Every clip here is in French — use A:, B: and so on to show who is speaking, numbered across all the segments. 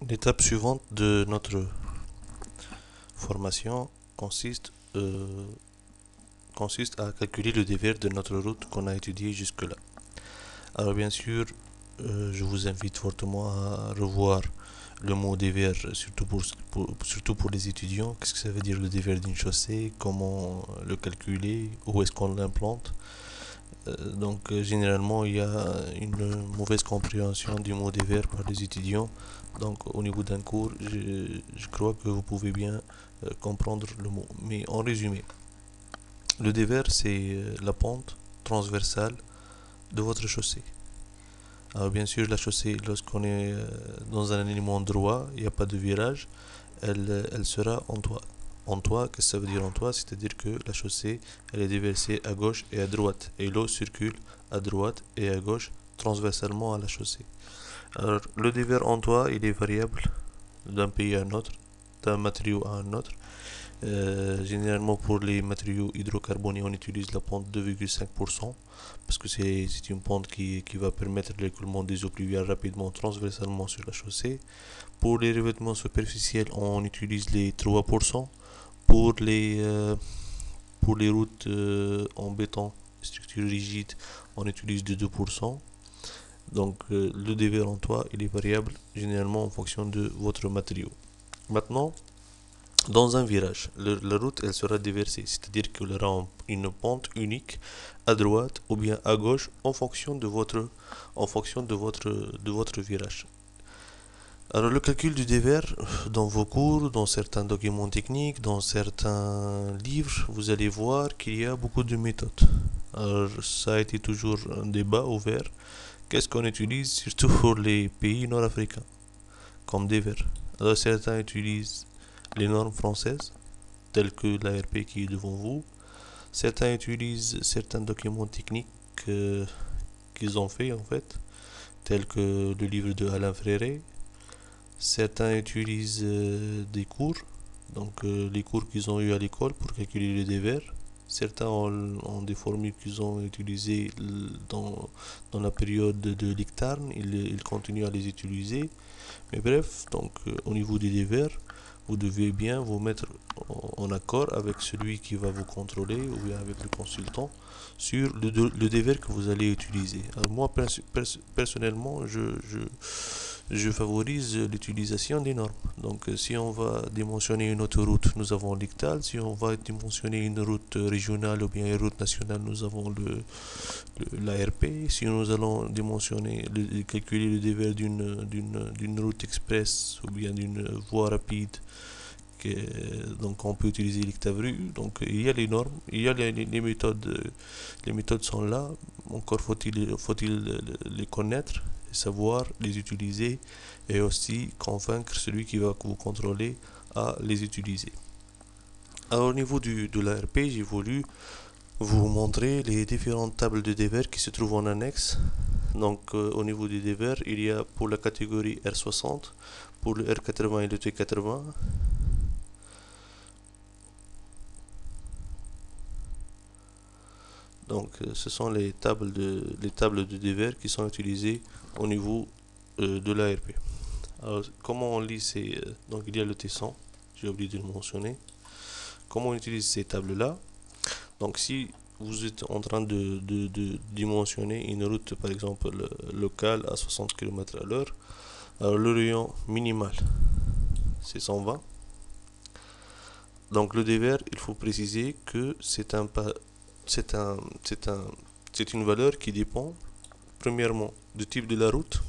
A: L'étape suivante de notre formation consiste, consiste à calculer le dévers de notre route qu'on a étudié jusque-là. Alors bien sûr, je vous invite fortement à revoir le mot dévers, surtout pour les étudiants. Qu'est-ce que ça veut dire le dévers d'une chaussée? Comment le calculer? Où est-ce qu'on l'implante? Généralement, il y a une mauvaise compréhension du mot dévers par les étudiants. Donc au niveau d'un cours, je crois que vous pouvez bien comprendre le mot. Mais en résumé, le dévers, c'est la pente transversale de votre chaussée. Alors bien sûr, la chaussée, lorsqu'on est dans un alignement droit, il n'y a pas de virage, elle sera en toit. En toit, qu'est-ce que ça veut dire en toit? C'est-à-dire que la chaussée, elle est déversée à gauche et à droite, et l'eau circule à droite et à gauche transversalement à la chaussée. Alors, le dévers en toit, il est variable d'un pays à un autre, d'un matériau à un autre. Généralement, pour les matériaux hydrocarbonés, on utilise la pente 2,5% parce que c'est une pente qui va permettre l'écoulement des eaux pluviales rapidement transversalement sur la chaussée. Pour les revêtements superficiels, on utilise les 3%. Pour pour les routes en béton, structure rigide, on utilise de 2%. Le dévers en toit, il est variable généralement en fonction de votre matériau. Maintenant, dans un virage, la route elle sera déversée, c'est-à-dire qu'il y aura une pente unique à droite ou bien à gauche en fonction de votre virage. Alors le calcul du dévers, dans vos cours, dans certains documents techniques, dans certains livres, vous allez voir qu'il y a beaucoup de méthodes. Alors ça a été toujours un débat ouvert. Qu'est-ce qu'on utilise surtout pour les pays nord-africains comme dévers? Alors certains utilisent les normes françaises, telles que l'ARP qui est devant vous. Certains utilisent certains documents techniques euh, qu'ils ont fait en fait, tels que le livre de Alain Fréré. Certains utilisent des cours, les cours qu'ils ont eu à l'école pour calculer le dévers. Certains ont des formules qu'ils ont utilisées dans la période de l'ICTARN, ils continuent à les utiliser. Mais bref, au niveau des dévers, vous devez bien vous mettre en accord avec celui qui va vous contrôler ou bien avec le consultant sur le dévers que vous allez utiliser. Alors moi, personnellement, je favorise l'utilisation des normes. Si on va dimensionner une autoroute, nous avons l'ICTAL. Si on va dimensionner une route régionale ou bien une route nationale, nous avons l'ARP. Si nous allons dimensionner, calculer le dévers d'une route express ou bien d'une voie rapide, on peut utiliser l'Ictavru. Donc il y a les normes, il y a les méthodes sont là. Encore faut-il les connaître, savoir les utiliser et aussi convaincre celui qui va vous contrôler à les utiliser. Alors, au niveau de l'ARP, j'ai voulu vous montrer les différentes tables de dévers qui se trouvent en annexe. Au niveau du dévers, il y a pour la catégorie R60, pour le R80 et le T80. Ce sont les tables de dévers qui sont utilisées au niveau de l'ARP. Alors, comment on lit il y a le T100, j'ai oublié de le mentionner. Comment on utilise ces tables-là? Donc, si vous êtes en train de dimensionner une route, par exemple locale à 60 km à l'heure, alors le rayon minimal, c'est 120. Donc, le dévers, il faut préciser que c'est un, c'est un, c'est une valeur qui dépend, premièrement, du type de la route,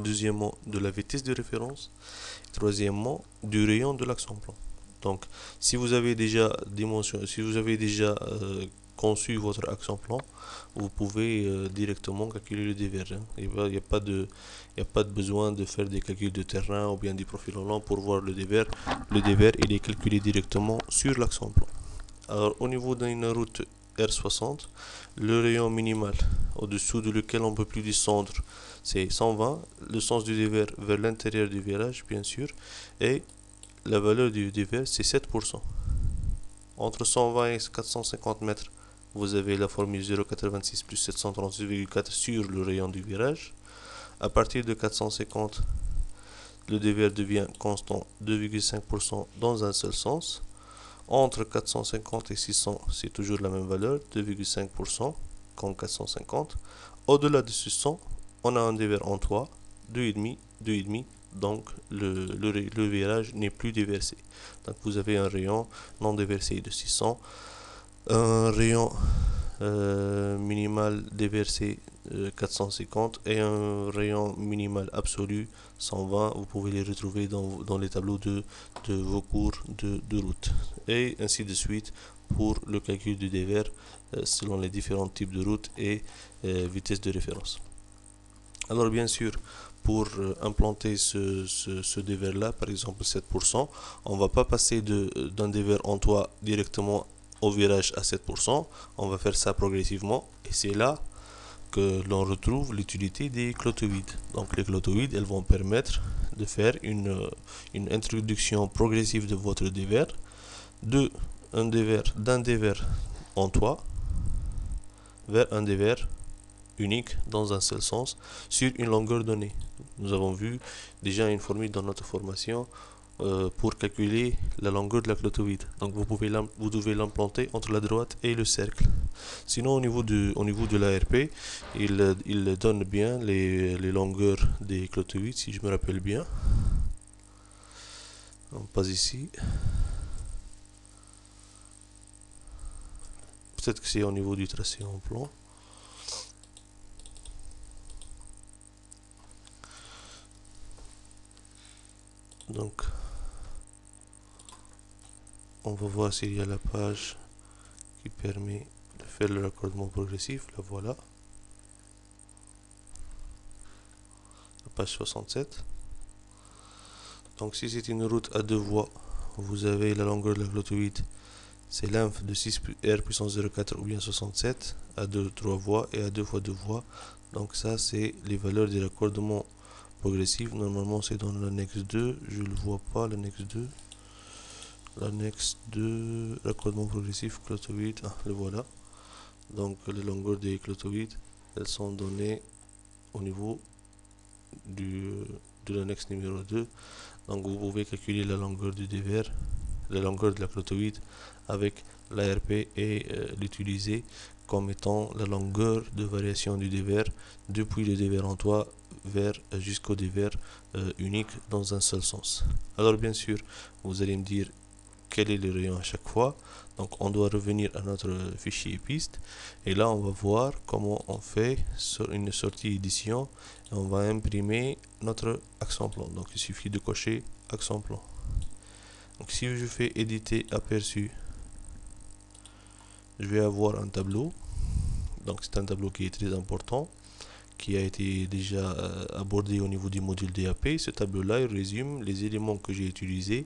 A: deuxièmement, de la vitesse de référence, troisièmement, du rayon de l'axe en plan. Donc, si vous avez déjà conçu votre axe en plan, vous pouvez directement calculer le dévers, hein. Il n'y a pas de, il y a pas de besoin de faire des calculs de terrain ou bien des profils en pour voir le dévers. Le dévers, il est calculé directement sur l'axe en plan. Alors, au niveau d'une route R60, le rayon minimal au-dessous de lequel on ne peut plus descendre, c'est 120. Le sens du dévers vers l'intérieur du virage, bien sûr. Et la valeur du dévers, c'est 7%. Entre 120 et 450 mètres, vous avez la formule 0,86 plus 736,4 sur le rayon du virage. À partir de 450 le dévers devient constant 2,5% dans un seul sens. Entre 450 et 600, c'est toujours la même valeur, 2,5% comme 450. Au-delà de 600, on a un dévers en toit, 2,5, 2,5. Donc le virage n'est plus déversé. Donc vous avez un rayon non déversé de 600, un rayon minimal déversé 450 et un rayon minimal absolu 120. Vous pouvez les retrouver dans les tableaux de vos cours de route. Et ainsi de suite pour le calcul du dévers selon les différents types de routes et vitesse de référence. Alors bien sûr, pour implanter ce dévers là, par exemple 7%, on ne va pas passer d'un dévers en toit directement au virage à 7%, on va faire ça progressivement et c'est là que l'on retrouve l'utilité des clotoïdes. Donc les clotoïdes, elles vont permettre de faire une introduction progressive de votre dévers, d'un dévers en toit vers un dévers unique dans un seul sens sur une longueur donnée. Nous avons vu déjà une formule dans notre formation pour calculer la longueur de la clotoïde. Donc vous devez l'implanter entre la droite et le cercle. Sinon au niveau de l'ARP, il donne bien les longueurs des clotoïdes, si je me rappelle bien. On passe ici. Peut-être que c'est au niveau du tracé en plan. Donc on va voir s'il y a la page qui permet de faire le raccordement progressif. La voilà, la page 67. Donc si c'est une route à deux voies, vous avez la longueur de la clotoïde, c'est l'inf de 6R puissance 0,4 ou bien 67 à 3 voies et à 2 fois 2 voies. Donc ça c'est les valeurs des raccordements progressifs. Normalement c'est dans l'annexe 2, je le vois pas l'annexe 2. L'annexe 2, raccordement progressif, clotoïde, le voilà. Donc les longueurs des clotoïdes, elles sont données au niveau de l'annexe numéro 2. Donc vous pouvez calculer la longueur du dévers, la longueur de la clotoïde avec l'ARP et l'utiliser comme étant la longueur de variation du dévers depuis le dévers en toit vers jusqu'au dévers unique dans un seul sens. Alors bien sûr, vous allez me dire quel est le rayon à chaque fois. Donc on doit revenir à notre fichier piste et là on va voir comment on fait sur une sortie édition et on va imprimer notre accent plan. Donc il suffit de cocher accent plan. Donc si je fais éditer aperçu, je vais avoir un tableau. Donc c'est un tableau qui est très important, qui a été déjà abordé au niveau du module DAP. Ce tableau là il résume les éléments que j'ai utilisés,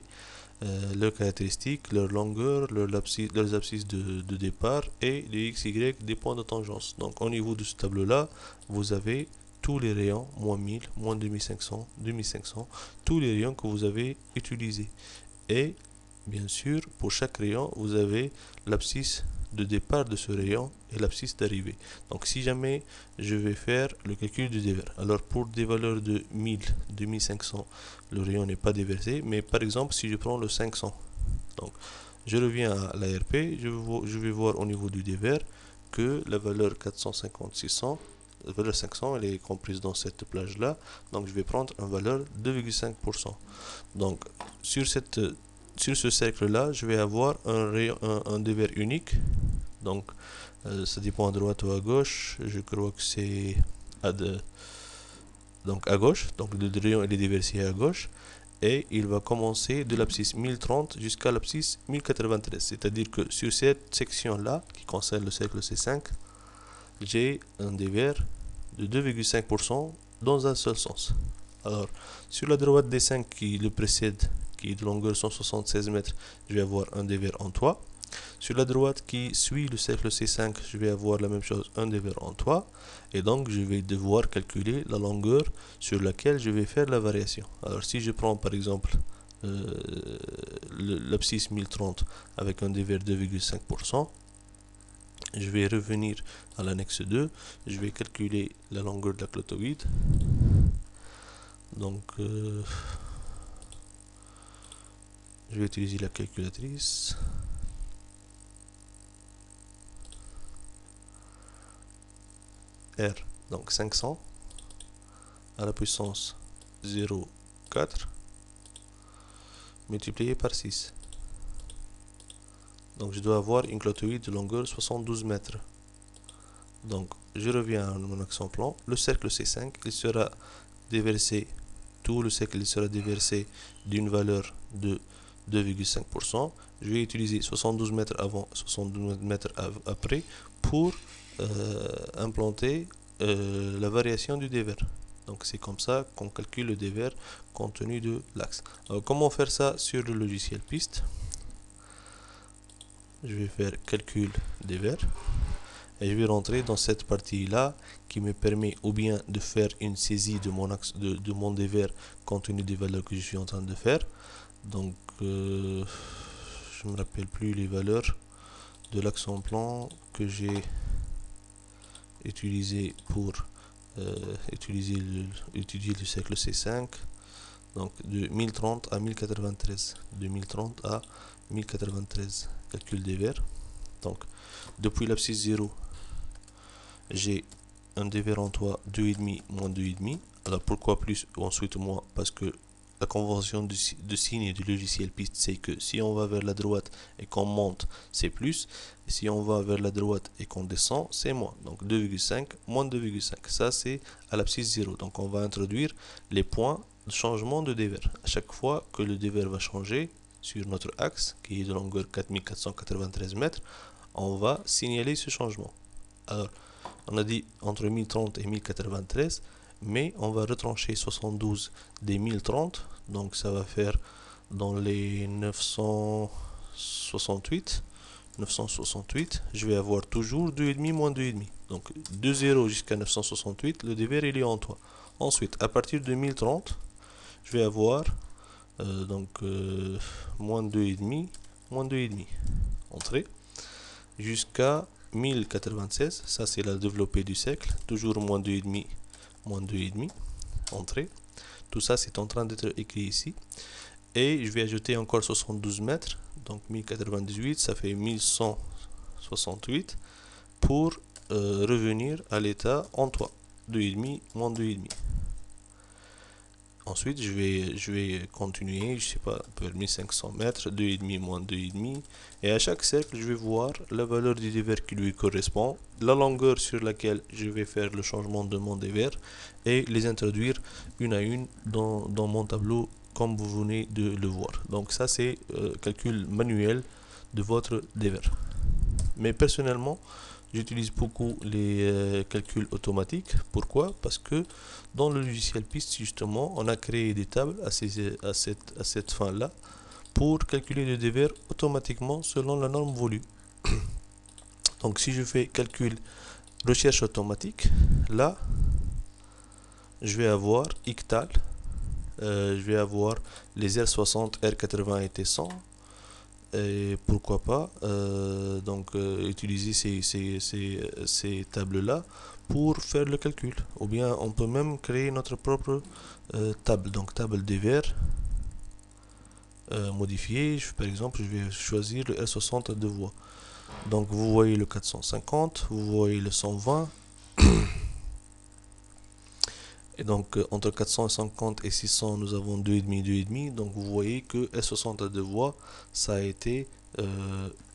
A: leurs caractéristiques, leur longueur, leurs abscisses de départ et les x, y des points de tangence. Donc au niveau de ce tableau là, vous avez tous les rayons, moins 1000, moins 2500, 2500, tous les rayons que vous avez utilisés. Et bien sûr, pour chaque rayon, vous avez l'abscisse de départ de ce rayon et l'abscisse d'arrivée. Donc si jamais je vais faire le calcul du dévers, alors pour des valeurs de 1000, 2500, le rayon n'est pas déversé, mais par exemple si je prends le 500, donc je reviens à l'ARP, je vais voir au niveau du dévers que la valeur 450, 600, la valeur 500 elle est comprise dans cette plage là, donc je vais prendre une valeur 2,5%. Donc sur ce cercle là, je vais avoir un dévers unique. Donc ça dépend à droite ou à gauche. Je crois que c'est donc à gauche. Donc le rayon il est déversé à gauche. Et il va commencer de l'abscisse 1030 jusqu'à l'abscisse 1093. C'est-à-dire que sur cette section là, qui concerne le cercle C5, j'ai un dévers de 2,5% dans un seul sens. Alors, sur la droite des 5 qui le précède, qui est de longueur 176 mètres, je vais avoir un dévers en toit. Sur la droite qui suit le cercle C5, je vais avoir la même chose, un dévers en toit. Et donc, je vais devoir calculer la longueur sur laquelle je vais faire la variation. Alors, si je prends par exemple l'abscisse 1030 avec un dévers 2,5%, je vais revenir à l'annexe 2, je vais calculer la longueur de la clotoïde. Donc Je vais utiliser la calculatrice. R, donc 500 à la puissance 0,4 multiplié par 6. Donc je dois avoir une clotoïde de longueur 72 mètres. Donc je reviens à mon action plan. Le cercle C5, il sera déversé, tout le cercle il sera déversé d'une valeur de 2,5%. Je vais utiliser 72 mètres avant, 72 mètres après pour implanter la variation du dévers. Donc c'est comme ça qu'on calcule le dévers compte tenu de l'axe. Alors comment faire ça sur le logiciel piste? Je vais faire calcul dévers et je vais rentrer dans cette partie là qui me permet ou bien de faire une saisie de mon axe de mon dévers compte tenu des valeurs que je suis en train de faire. Donc je me rappelle plus les valeurs de l'axe en plan que j'ai utilisé pour étudier le cercle C5. Donc de 1030 à 1093. De 1030 à 1093. Calcul dévers. Donc depuis l'abscisse 0, j'ai un dévers en toit 2,5 moins 2,5. Alors pourquoi plus ou ensuite moins? Parce que la convention de signe du logiciel piste, c'est que si on va vers la droite et qu'on monte, c'est plus. Et si on va vers la droite et qu'on descend, c'est moins. Donc 2,5 moins 2,5. Ça, c'est à l'abscisse 0. Donc on va introduire les points de changement de dévers. À chaque fois que le dévers va changer sur notre axe, qui est de longueur 4493 mètres, on va signaler ce changement. Alors, on a dit entre 1030 et 1093, mais on va retrancher 72 des 1030, donc ça va faire dans les 968. Je vais avoir toujours 2,5 moins 2,5. Donc de 0 jusqu'à 968, le dévers il est en toit. Ensuite, à partir de 1030, je vais avoir moins 2,5, moins 2,5. Entrée. Jusqu'à 1096, ça c'est la développée du cercle, toujours moins 2,5, moins 2,5, entrée. Tout ça c'est en train d'être écrit ici. Et je vais ajouter encore 72 mètres, donc 1098, ça fait 1168 pour revenir à l'état en toit, 2,5 moins 2,5. Ensuite, je vais continuer, je sais pas, vers 1500 mètres, 2,5 moins 2,5. Et à chaque cercle, je vais voir la valeur du dévers qui lui correspond, la longueur sur laquelle je vais faire le changement de mon dévers et les introduire une à une dans mon tableau comme vous venez de le voir. Donc ça, c'est calcul manuel de votre dévers. Mais personnellement, j'utilise beaucoup les calculs automatiques. Pourquoi? Parce que dans le logiciel piste, justement, on a créé des tables à cette fin-là pour calculer le dévers automatiquement selon la norme voulue. Donc si je fais calcul recherche automatique, là, je vais avoir ICTAL, je vais avoir les R60, R80 et T100. Et pourquoi pas utiliser ces tables-là pour faire le calcul. Ou bien on peut même créer notre propre table. Donc table dévers modifiée. Par exemple, je vais choisir le R60 à deux voies. Donc vous voyez le 450, vous voyez le 120. Et donc entre 450 et 600, nous avons 2,5, 2,5. Donc vous voyez que S60 à deux voies, ça a été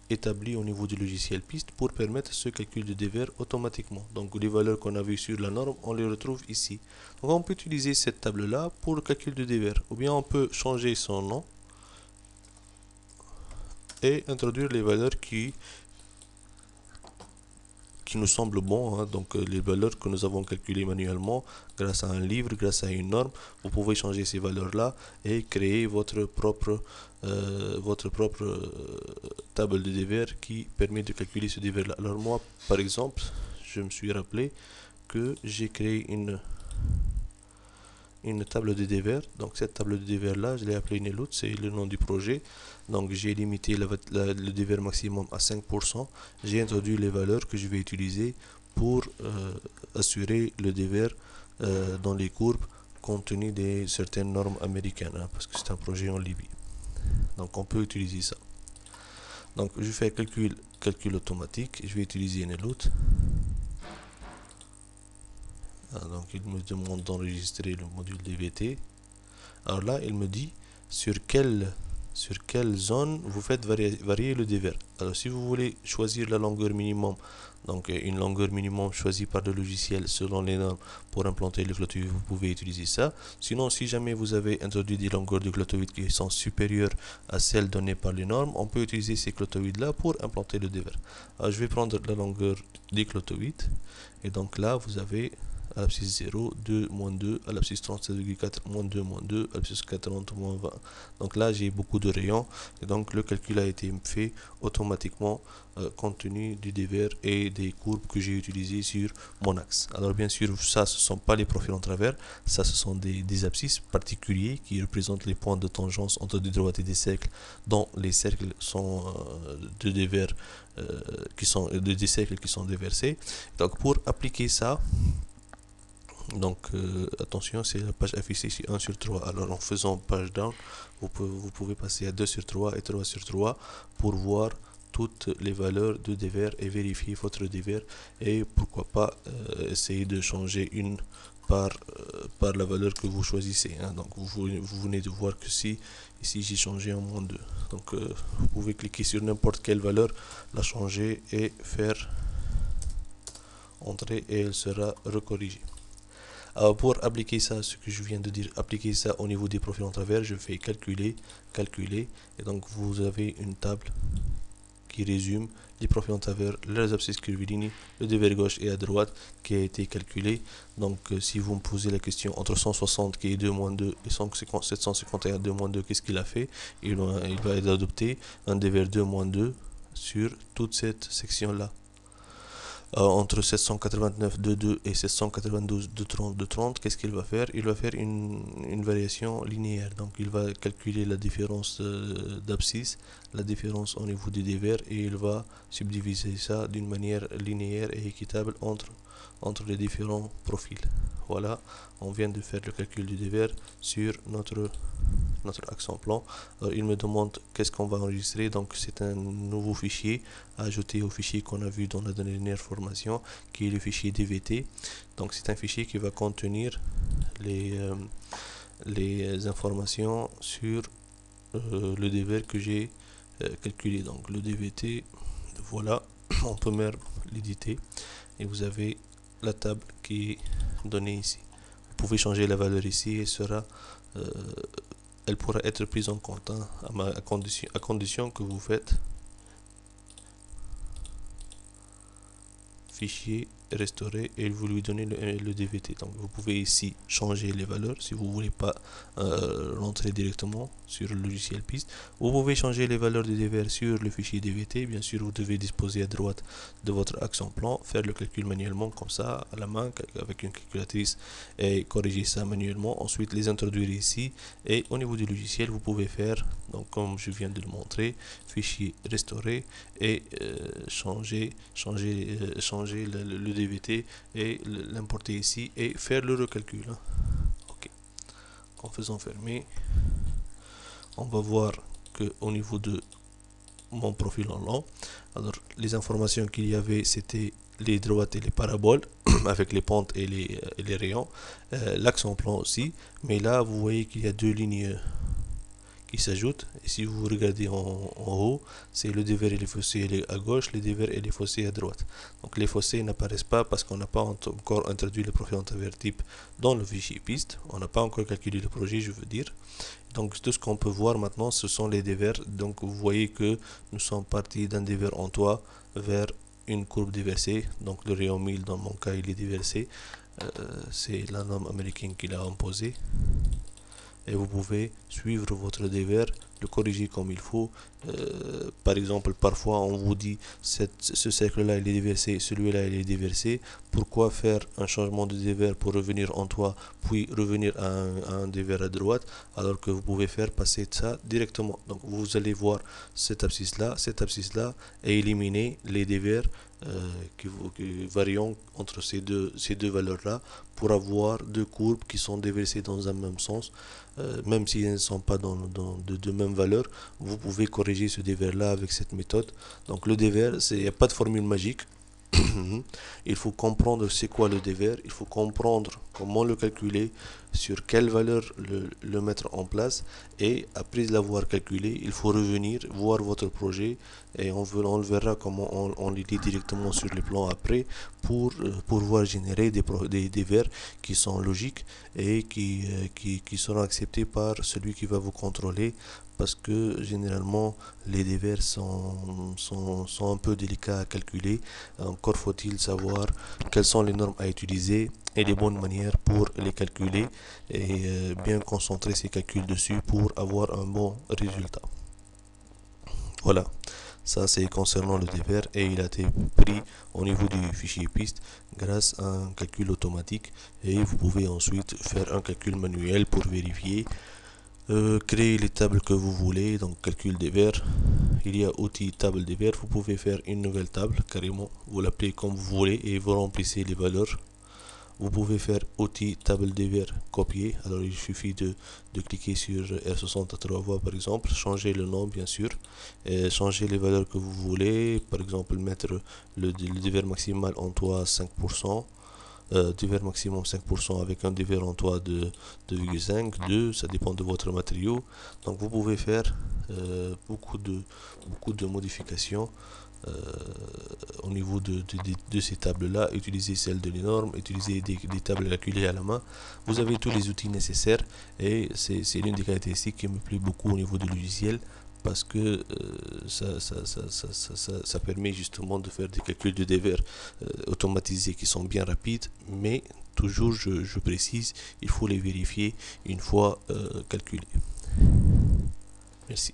A: établi au niveau du logiciel piste pour permettre ce calcul de dévers automatiquement. Donc les valeurs qu'on a vues sur la norme, on les retrouve ici. Donc on peut utiliser cette table-là pour le calcul de dévers. Ou bien on peut changer son nom et introduire les valeurs qui nous semble bon, hein. Donc les valeurs que nous avons calculées manuellement grâce à un livre, grâce à une norme, vous pouvez changer ces valeurs là et créer votre propre table de dévers qui permet de calculer ce dévers là. Alors moi par exemple, je me suis rappelé que j'ai créé une table de dévers. Donc cette table de dévers là, je l'ai appelée Nelout, c'est le nom du projet. Donc j'ai limité le dévers maximum à 5%. J'ai introduit les valeurs que je vais utiliser pour assurer le dévers dans les courbes compte tenu de certaines normes américaines, hein, parce que c'est un projet en Libye. Donc on peut utiliser ça. Donc je fais calcul automatique, je vais utiliser NLOOT. Donc il me demande d'enregistrer le module DVT. Alors là, il me dit sur quelle zone vous faites varier le dévers. Alors si vous voulez choisir la longueur minimum, donc une longueur minimum choisie par le logiciel selon les normes pour implanter le clôtoïde, vous pouvez utiliser ça. Sinon, si jamais vous avez introduit des longueurs de clôtoïde qui sont supérieures à celles données par les normes, on peut utiliser ces clôtoïdes là pour implanter le dévers. Alors je vais prendre la longueur des clôtoïdes et donc là vous avez à l'abscisse 0, 2, moins 2, à l'abscisse 37,4, moins 2, moins 2, à l'abscisse 40, moins 20. Donc là, j'ai beaucoup de rayons, et donc le calcul a été fait automatiquement compte tenu du dévers et des courbes que j'ai utilisées sur mon axe. Alors bien sûr, ça, ce ne sont pas les profils en travers, ça, ce sont des abscisses particuliers qui représentent les points de tangence entre des droites et des cercles, dont les cercles sont de dévers, des cercles qui sont déversés. Donc pour appliquer ça, donc attention, c'est la page affichée ici 1 sur 3. Alors en faisant page down, vous pouvez passer à 2 sur 3 et 3 sur 3 pour voir toutes les valeurs de dévers et vérifier votre dévers, et pourquoi pas essayer de changer une par la valeur que vous choisissez, hein. Donc vous venez de voir que si ici j'ai changé en moins 2, donc vous pouvez cliquer sur n'importe quelle valeur, la changer et faire entrer, et elle sera recorrigée. Alors pour appliquer ça, ce que je viens de dire, appliquer ça au niveau des profils en travers, je fais calculer, et donc vous avez une table qui résume les profils en travers, les abscisses curviligne, le dévers gauche et à droite qui a été calculé. Donc si vous me posez la question entre 160 qui est 2 moins 2 et 751 2 moins 2, qu'est-ce qu'il a fait? Il va adopter un dévers 2 moins 2 sur toute cette section là. Entre 789 de 2 et 792 de 30 de 30, qu'est-ce qu'il va faire? Il va faire une variation linéaire. Donc il va calculer la différence d'abscisse, la différence au niveau du dévers, et il va subdiviser ça d'une manière linéaire et équitable entre les différents profils. Voilà, on vient de faire le calcul du dévers sur notre axe en plan. Alors, il me demande qu'est-ce qu'on va enregistrer. Donc c'est un nouveau fichier à ajouter au fichier qu'on a vu dans la dernière formation, qui est le fichier DVT. Donc c'est un fichier qui va contenir les informations sur le dévers que j'ai calculé. Donc le DVT, voilà, on peut même l'éditer et vous avez la table qui est donnée ici. Vous pouvez changer la valeur ici et elle pourra être prise en compte, hein, à condition que vous faites fichier restaurer et vous lui donnez le DVT. Donc vous pouvez ici changer les valeurs si vous voulez pas rentrer directement sur le logiciel piste. Vous pouvez changer les valeurs de dévers sur le fichier DVT. Bien sûr, vous devez disposer à droite de votre axe en plan, faire le calcul manuellement comme ça à la main avec une calculatrice et corriger ça manuellement. Ensuite les introduire ici, et au niveau du logiciel vous pouvez faire, donc comme je viens de le montrer, fichier restaurer et changer le DVT et l'importer ici et faire le recalcul, hein. Ok. En faisant fermer, on va voir que au niveau de mon profil en long, alors les informations qu'il y avait, c'était les droites et les paraboles avec les pentes et les rayons, l'axe en plan aussi, mais là vous voyez qu'il y a deux lignes qui s'ajoutent, et si vous regardez en haut, c'est le dévers et les fossés à gauche, les dévers et les fossés à droite. Donc les fossés n'apparaissent pas parce qu'on n'a pas encore introduit le profil en travers type dans le fichier piste, on n'a pas encore calculé le projet, je veux dire. Donc tout ce qu'on peut voir maintenant, ce sont les dévers. Donc vous voyez que nous sommes partis d'un dévers en toit vers une courbe déversée. Donc le rayon 1000 dans mon cas il est déversé, c'est la norme américaine qui l'a imposé, et vous pouvez suivre votre dévers, le corriger comme il faut. Par exemple, parfois on vous dit ce cercle là il est déversé, celui-là il est déversé, pourquoi faire un changement de dévers pour revenir en toit puis revenir à un dévers à droite, alors que vous pouvez faire passer ça directement. Donc vous allez voir cette abscisse là et éliminer les dévers qui varient entre ces deux valeurs là, pour avoir deux courbes qui sont déversées dans un même sens, même si elles ne sont pas de même valeur, vous pouvez corriger ce dévers là avec cette méthode. Donc le dévers, il n'y a pas de formule magique. Il faut comprendre c'est quoi le dévers, il faut comprendre comment le calculer, sur quelle valeur le mettre en place, et après l'avoir calculé, il faut revenir voir votre projet et on le verra comment on les lit directement sur les plans après pour pouvoir générer des dévers qui sont logiques et qui seront acceptés par celui qui va vous contrôler, parce que généralement les dévers sont un peu délicats à calculer. Encore faut-il savoir quelles sont les normes à utiliser et les bonnes manières pour les calculer et bien concentrer ses calculs dessus pour avoir un bon résultat. Voilà, ça c'est concernant le dévers et il a été pris au niveau du fichier piste grâce à un calcul automatique, et vous pouvez ensuite faire un calcul manuel pour vérifier. Créer les tables que vous voulez, donc calcul des vers. Il y a outil table des vers, vous pouvez faire une nouvelle table carrément, vous l'appelez comme vous voulez et vous remplissez les valeurs. Vous pouvez faire outil table des vers copier, alors il suffit de cliquer sur R60 à 3 voies par exemple, changer le nom bien sûr, et changer les valeurs que vous voulez, par exemple mettre le dévers maximal en toit 5%, dévers maximum 5% avec un dévers en toit de 2,5, 2, ça dépend de votre matériau. Donc vous pouvez faire beaucoup de modifications au niveau de ces tables là. Utiliser celles de les normes, utiliser des tables calculées à la main. Vous avez tous les outils nécessaires et c'est l'une des caractéristiques qui me plaît beaucoup au niveau du logiciel, parce que ça permet justement de faire des calculs de dévers automatisés qui sont bien rapides, mais toujours je précise, il faut les vérifier une fois calculés. Merci.